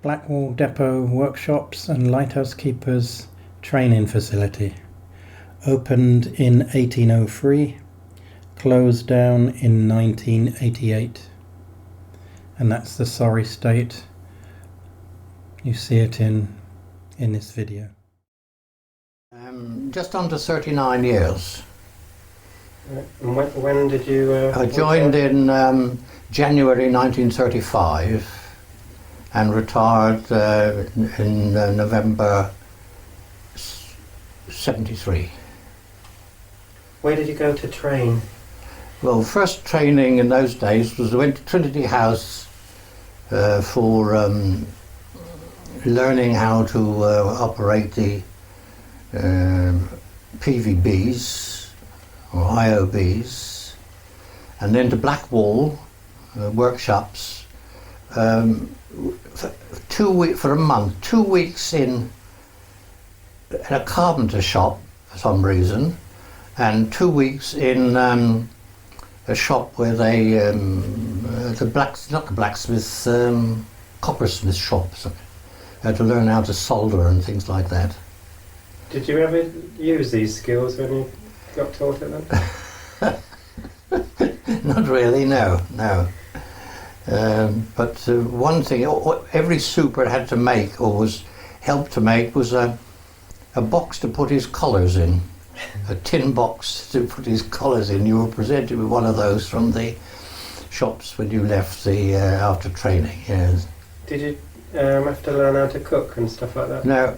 Blackwall Depot workshops and Lighthouse Keeper's training facility. Opened in 1803, closed down in 1988. And that's the sorry state. You see it in this video. Just under 39 years. And when did you... I joined in January 1935 and retired in November 73. Where did you go to train? Well, first training in those days was I went to Trinity House for learning how to operate the PVBs or IOBs, and then to Blackwall workshops for a month, 2 weeks in a carpenter shop for some reason, and 2 weeks in a shop where they coppersmith shops. I had to learn how to solder and things like that. Did you ever use these skills when you got taught it then? Not really, no. But one thing every super had to make, or was helped to make, was a box to put his collars in. A tin box to put his collars in. You were presented with one of those from the shops when you left after training. Yes. Did you have to learn how to cook and stuff like that? No,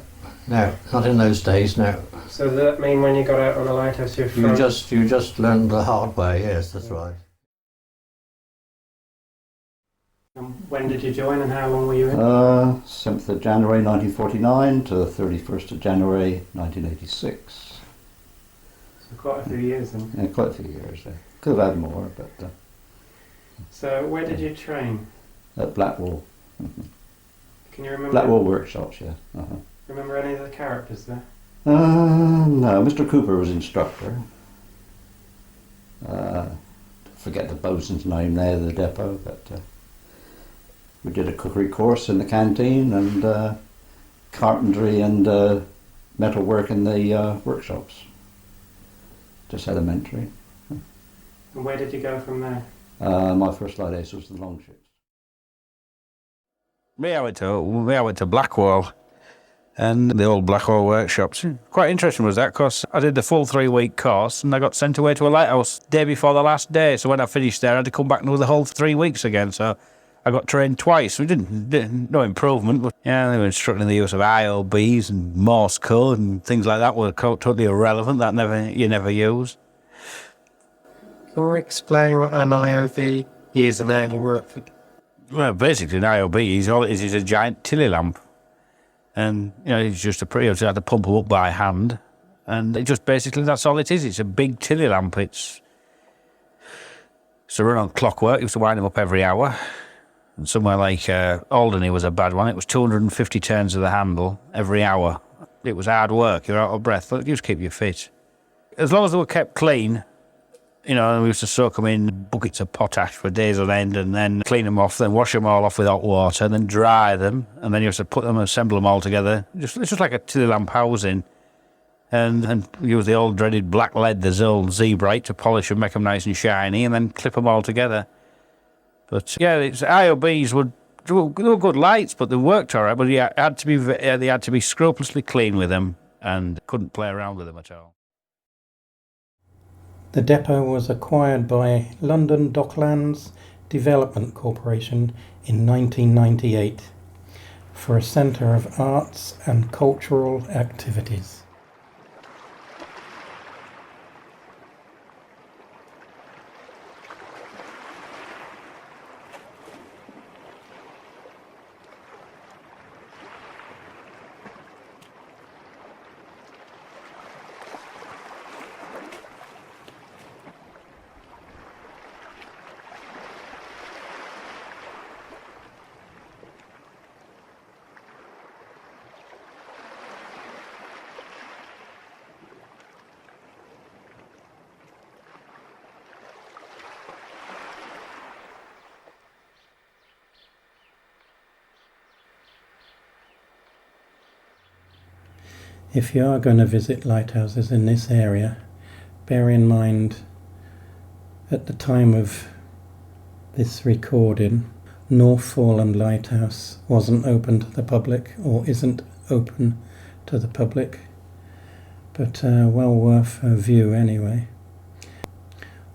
not in those days. No. So does that mean when you got out on a lighthouse, you just learned the hard way? Yes, that's right. When did you join and how long were you in? 7th of January 1949 to 31st of January 1986. So quite a few years then. Yeah, quite a few years. Could have had more, but... So where did you train? At Blackwall. Can you remember? Blackwall workshops, yeah. Remember any of the characters there? No, Mr. Cooper was instructor. Forget the bosun's name there, the depot, but we did a cookery course in the canteen and carpentry and metal work in the workshops. Just elementary. And where did you go from there? My first lighthouse was the Longships. I went to Blackwall and the old Blackwall workshops. Quite interesting was that, because I did the full 3-week course and I got sent away to a lighthouse day before the last day. So when I finished there, I had to come back and do the whole 3 weeks again. So I got trained twice. We didn't no improvement, but yeah, they were instructing the use of IOBs and Morse code and things like that were totally irrelevant. That you never use. Can you explain what an IOB is and how it works? Well, basically, an IOB all it is a giant tilly lamp, and it's just you had to pump them up by hand, and that's all it is. It's a big tilly lamp. It's run on clockwork. You have to wind them up every hour. And somewhere like Alderney was a bad one. It was 250 turns of the handle every hour. It was hard work. You're out of breath. But it just keep you fit. As long as they were kept clean, we used to soak them in buckets of potash for days on end and then clean them off, then wash them all off with hot water, then dry them, and then you have to put them, assemble them all together. It's just like a tilly lamp housing. And use the old dreaded black lead, the old Zebrite, to polish and make them nice and shiny, and then clip them all together. But yeah, IOBs they were good lights, but they worked all right. But they had to be scrupulously clean with them, and couldn't play around with them at all. The depot was acquired by London Docklands Development Corporation in 1998 for a centre of arts and cultural activities. If you are going to visit lighthouses in this area, bear in mind at the time of this recording, North Foreland Lighthouse wasn't open to the public, or isn't open to the public, but well worth a view anyway.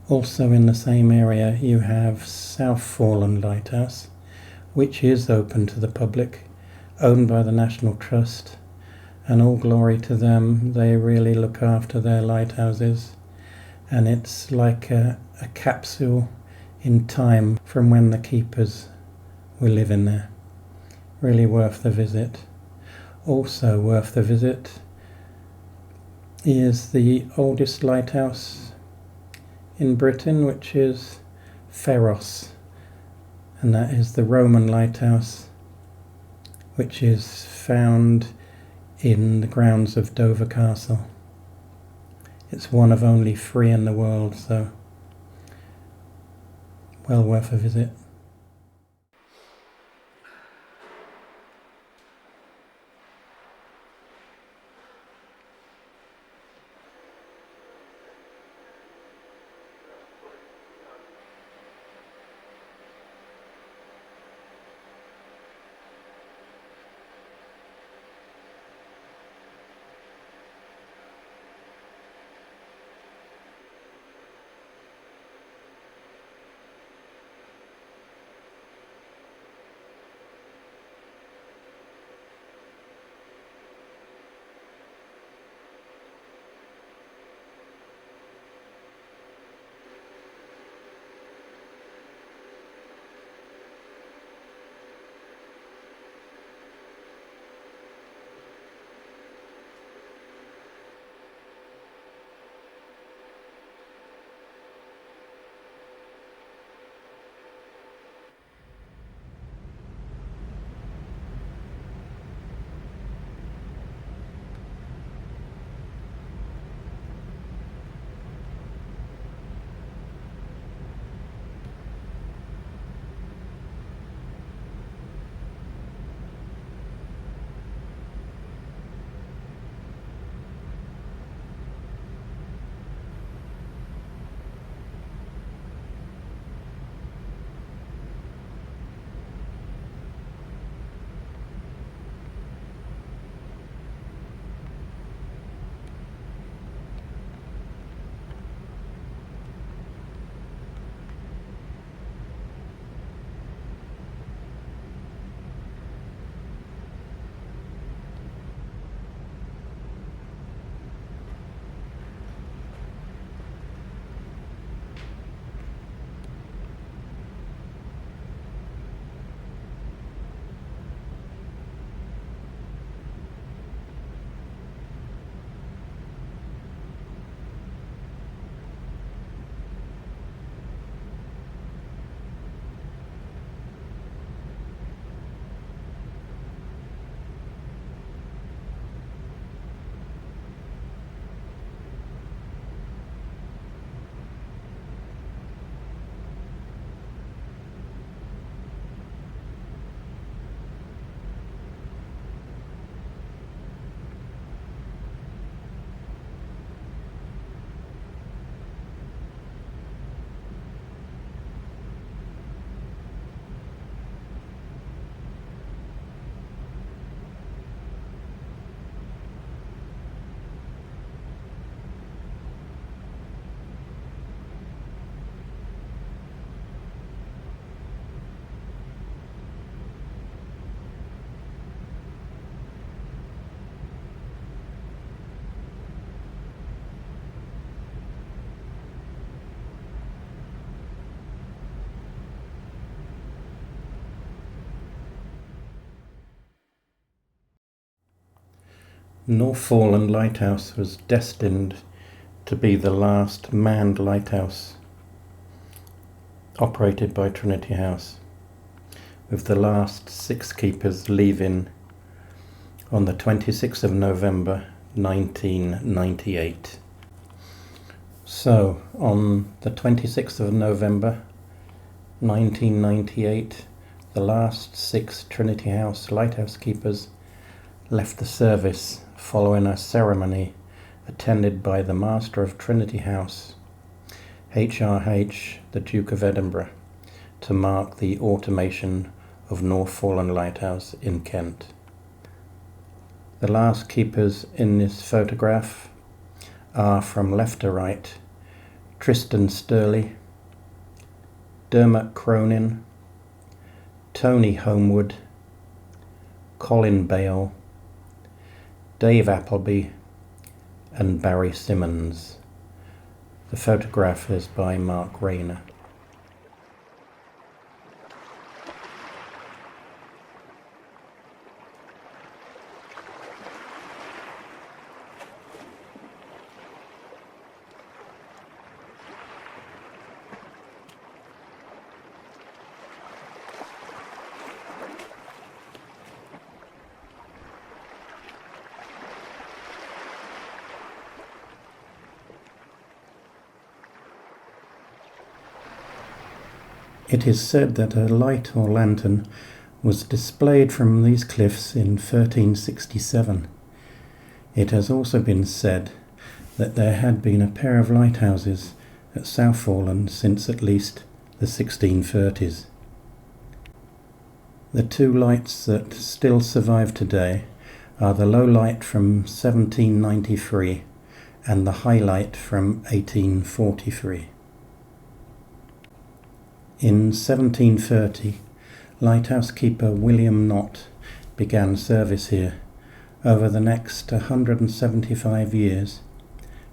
Also in the same area you have South Foreland Lighthouse, which is open to the public, owned by the National Trust, and all glory to them. They really look after their lighthouses, and it's like a capsule in time from when the keepers were living there. Really worth the visit. Also worth the visit is the oldest lighthouse in Britain, which is Pharos, and that is the Roman lighthouse, which is found in the grounds of Dover Castle. It's one of only 3 in the world, so well worth a visit. North Foreland Lighthouse was destined to be the last manned lighthouse operated by Trinity House, with the last 6 keepers leaving on the 26th of November 1998. So, on the 26th of November 1998, the last 6 Trinity House lighthouse keepers left the service following a ceremony attended by the Master of Trinity House, HRH, the Duke of Edinburgh, to mark the automation of Northforeland Lighthouse in Kent. The last keepers in this photograph are, from left to right, Tristan Sturley, Dermot Cronin, Tony Homewood, Colin Bale, Dave Appleby and Barry Simmons. The photograph is by Mark Rayner. It is said that a light or lantern was displayed from these cliffs in 1367. It has also been said that there had been a pair of lighthouses at Southforeland since at least the 1630s. The two lights that still survive today are the low light from 1793 and the high light from 1843. In 1730, Lighthouse Keeper William Knott began service here. Over the next 175 years,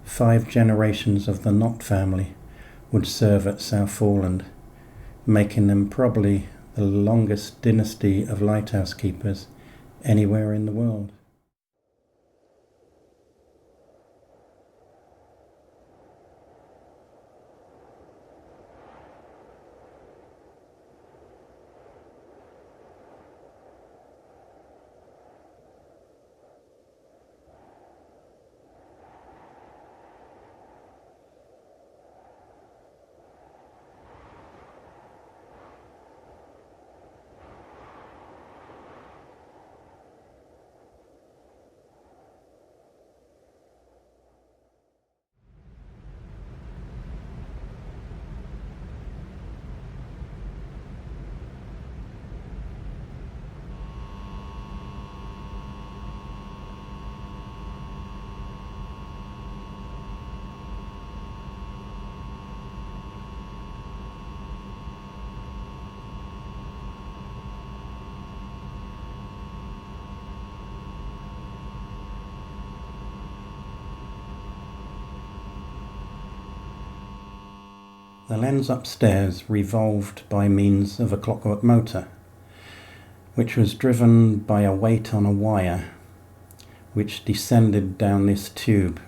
5 generations of the Knott family would serve at Southforeland, making them probably the longest dynasty of lighthouse keepers anywhere in the world. The lens upstairs revolved by means of a clockwork motor, which was driven by a weight on a wire, which descended down this tube.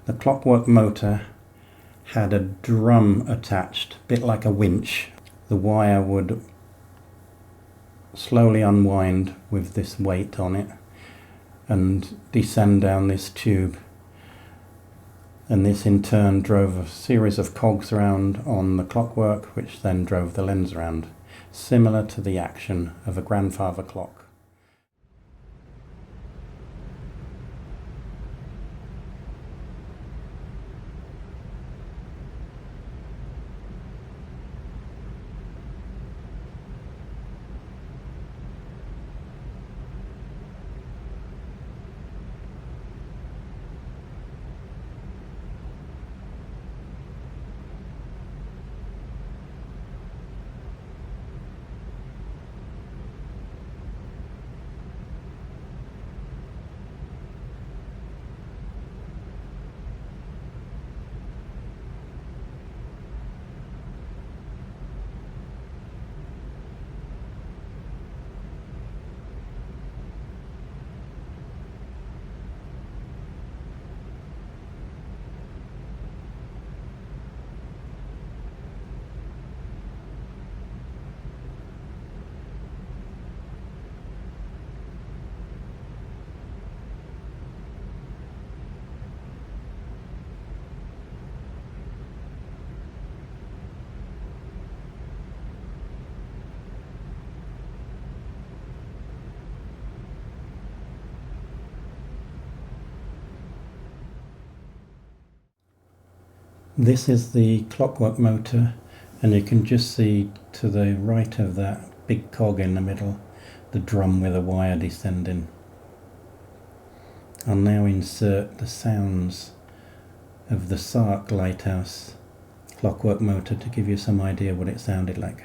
The clockwork motor had a drum attached, a bit like a winch. The wire would slowly unwind with this weight on it and descend down this tube. And this in turn drove a series of cogs around on the clockwork, which then drove the lens around, similar to the action of a grandfather clock. This is the clockwork motor, and you can just see to the right of that big cog in the middle the drum with a wire descending. I'll now insert the sounds of the Sark Lighthouse clockwork motor to give you some idea what it sounded like.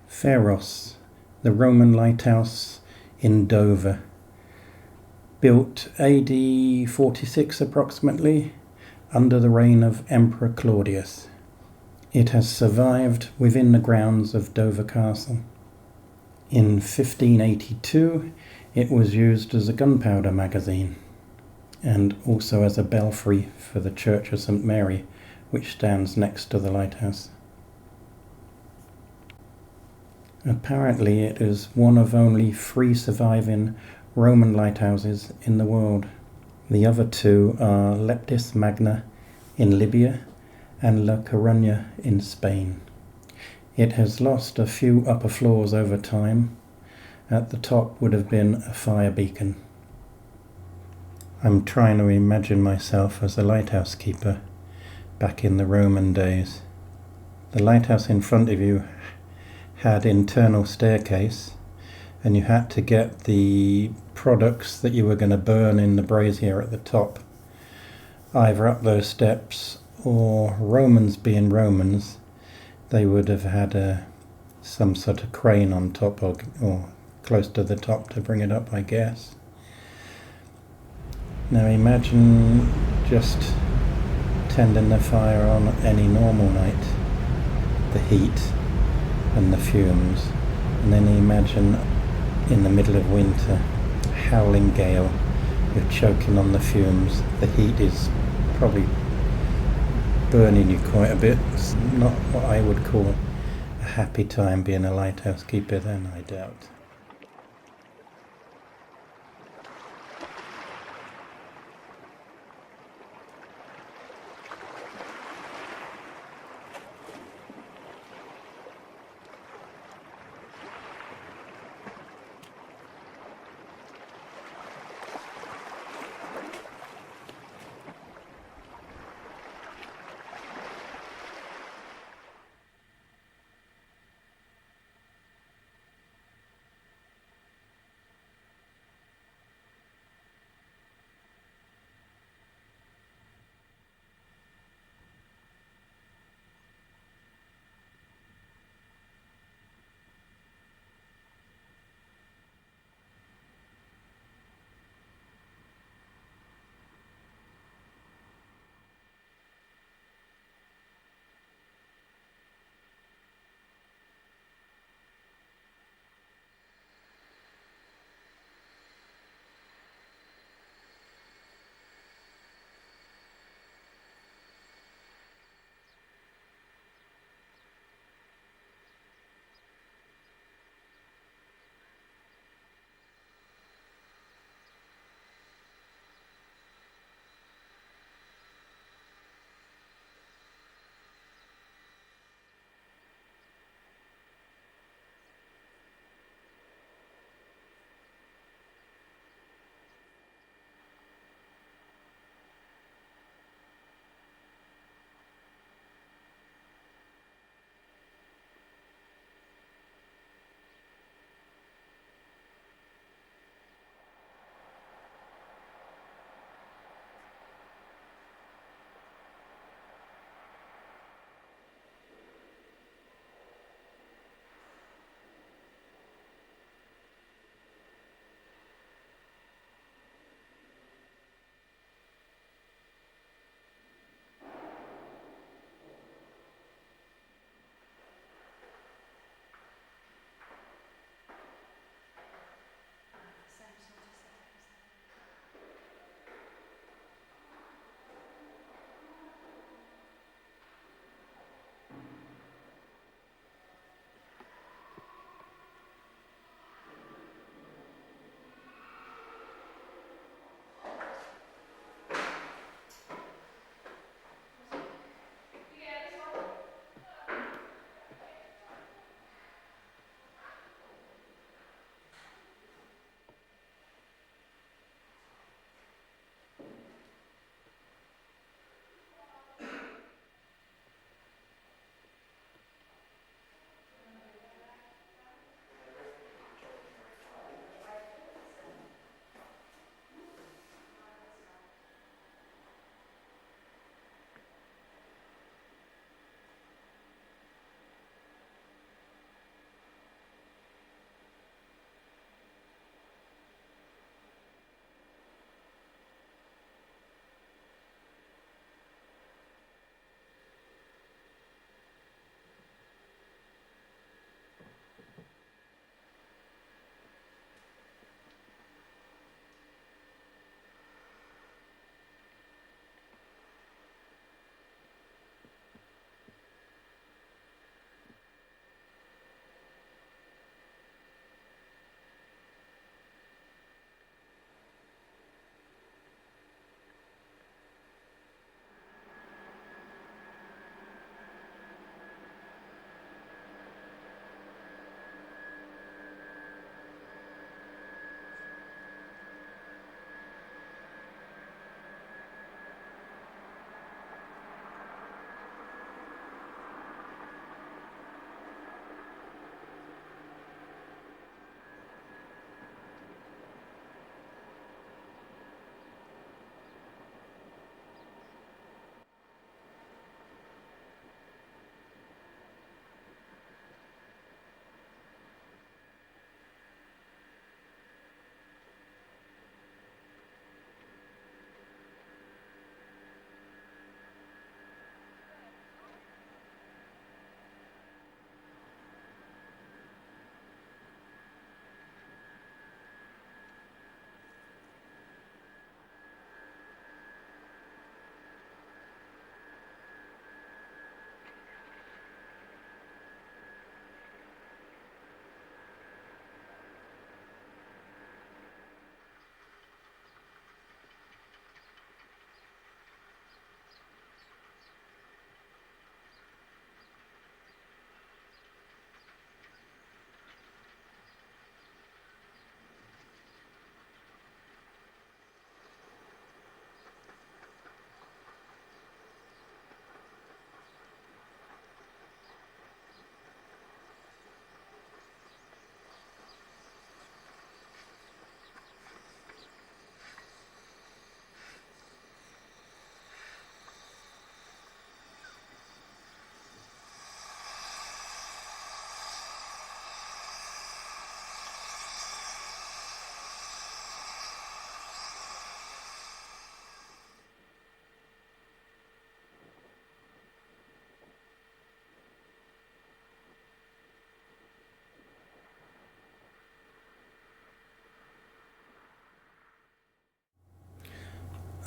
Pharos, the Roman lighthouse in Dover, built AD 46 approximately, under the reign of Emperor Claudius. It has survived within the grounds of Dover Castle. In 1582 it was used as a gunpowder magazine, and also as a belfry for the Church of St. Mary, which stands next to the lighthouse. Apparently it is one of only 3 surviving Roman lighthouses in the world. The other 2 are Leptis Magna in Libya and La Coruña in Spain. It has lost a few upper floors over time. At the top would have been a fire beacon. I'm trying to imagine myself as a lighthouse keeper back in the Roman days. The lighthouse in front of you had internal staircase, and you had to get the products that you were going to burn in the brazier at the top either up those steps, or Romans being Romans, they would have had some sort of crane on top or close to the top to bring it up, I guess. Now imagine just tending the fire on any normal night, the heat and the fumes, and then imagine in the middle of winter, howling gale, you're choking on the fumes, the heat is probably burning you quite a bit. It's not what I would call a happy time being a lighthouse keeper then, I doubt.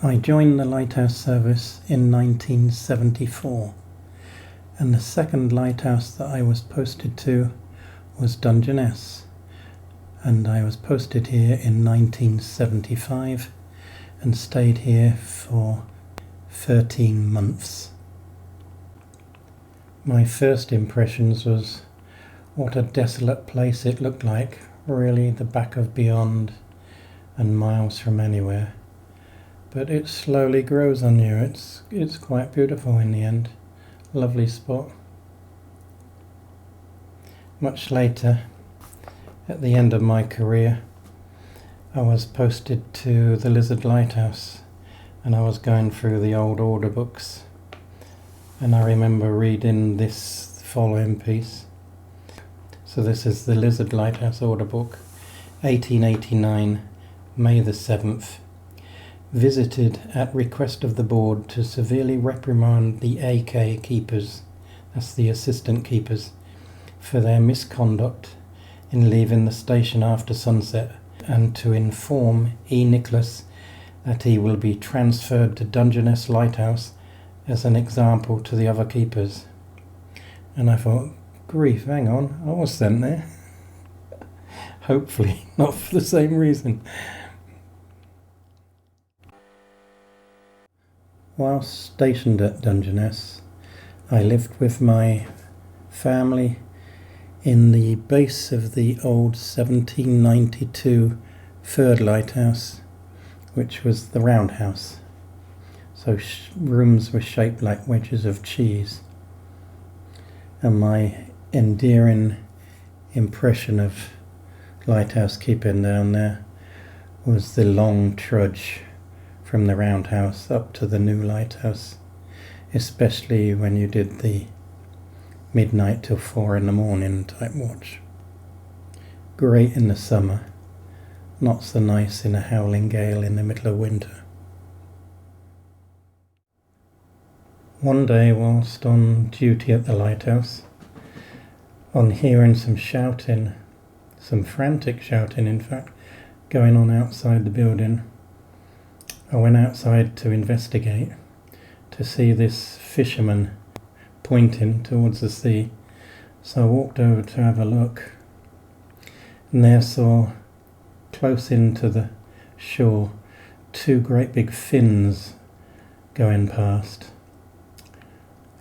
I joined the lighthouse service in 1974, and the second lighthouse that I was posted to was Dungeness, and I was posted here in 1975 and stayed here for 13 months. My first impressions was what a desolate place it looked like, really the back of beyond and miles from anywhere. But it slowly grows on you. It's quite beautiful in the end. Lovely spot. Much later, at the end of my career, I was posted to the Lizard Lighthouse, and I was going through the old order books, and I remember reading this following piece. So this is the Lizard Lighthouse Order Book, 1889, May the 7th. Visited at request of the board to severely reprimand the AK keepers, that's the assistant keepers, for their misconduct in leaving the station after sunset, and to inform E. Nicholas that he will be transferred to Dungeness Lighthouse as an example to the other keepers. And I thought, grief, hang on, I was sent there. Hopefully not for the same reason. Whilst stationed at Dungeness, I lived with my family in the base of the old 1792 third lighthouse, which was the roundhouse. So rooms were shaped like wedges of cheese. And my endearing impression of lighthouse keeping down there was the long trudge from the roundhouse up to the new lighthouse, especially when you did the midnight till 4 a.m. type watch. Great in the summer, not so nice in a howling gale in the middle of winter. One day, whilst on duty at the lighthouse, on hearing some shouting, some frantic shouting in fact, going on outside the building, I went outside to investigate, to see this fisherman pointing towards the sea. So I walked over to have a look, and there saw, close into the shore, 2 great big fins going past.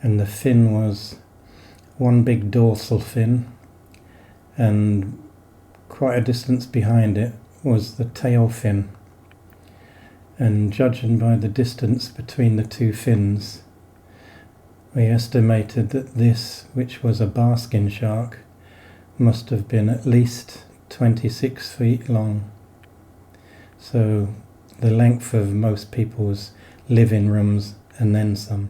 And the fin was one big dorsal fin, and quite a distance behind it was the tail fin. And judging by the distance between the 2 fins, we estimated that this, which was a basking shark, must have been at least 26 feet long. So the length of most people's living rooms and then some.